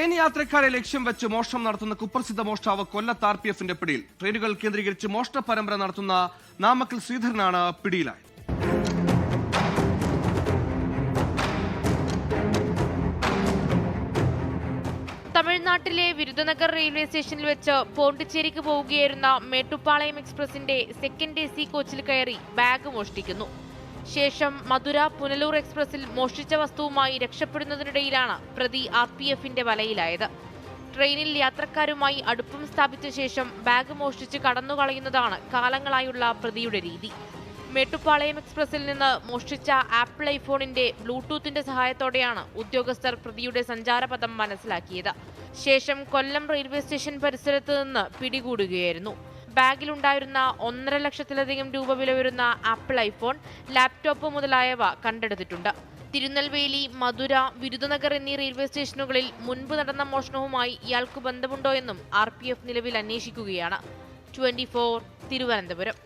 Train യാത്രക്കാരെ ലക്ഷ്യം വെച്ച് മോഷണം നടത്തുന്ന കുപ്രസിദ്ധ മോഷ്ടാവ് കൊല്ലത്ത് RPF പിടിയിൽ. ട്രെയിനുകൾ കേന്ദ്രീകരിച്ച് മോഷണ പരമ്പര നടത്തുന്ന നാമക്കൽ ശ്രീധരനാണ് പിടിയിലായത്. തമിഴ്നാട്ടിലെ വിരുദനഗർ റെയിൽവേ സ്റ്റേഷനിൽ വെച്ച് പോണ്ടിച്ചേരിക്ക് പോവുകയായിരുന്ന മേട്ടുപ്പാളയം എക്സ്പ്രസിന്റെ സെക്കൻഡ് AC കോച്ചിൽ കയറി ബാഗ് മോഷ്ടിക്കുന്നു. ശേഷം മധുര പുനലൂർ എക്സ്പ്രസിൽ മോഷ്ടിച്ച വസ്തുവുമായി രക്ഷപ്പെടുന്നതിനിടയിലാണ് പ്രതി RPF വലയിലായത്. ട്രെയിനിൽ യാത്രക്കാരുമായി അടുപ്പം സ്ഥാപിച്ച ശേഷം ബാഗ് മോഷ്ടിച്ച് കടന്നുകളയുന്നതാണ് കാലങ്ങളായുള്ള പ്രതിയുടെ രീതി. മേട്ടുപ്പാളയം എക്സ്പ്രസിൽ നിന്ന് മോഷ്ടിച്ച ആപ്പിൾ ഐഫോണിന്റെ ബ്ലൂടൂത്തിന്റെ സഹായത്തോടെയാണ് ഉദ്യോഗസ്ഥർ പ്രതിയുടെ സഞ്ചാരപഥം മനസ്സിലാക്കിയത്. ശേഷം കൊല്ലം റെയിൽവേ സ്റ്റേഷൻ പരിസരത്ത് നിന്ന് പിടികൂടുകയായിരുന്നു. ബാഗിലുണ്ടായിരുന്ന 1.5 ലക്ഷത്തിലധികം രൂപ വില വരുന്ന ആപ്പിൾ ഐഫോൺ, ലാപ്ടോപ്പ് മുതലായവ കണ്ടെടുത്തിട്ടുണ്ട്. തിരുനെൽവേലി, മധുര, വിരുദനഗർ എന്നീ റെയിൽവേ സ്റ്റേഷനുകളിൽ മുൻപ് നടന്ന മോഷണവുമായി ഇയാൾക്ക് ബന്ധമുണ്ടോ എന്നും RPF നിലവിൽ അന്വേഷിക്കുകയാണ്. 24 തിരുവനന്തപുരം.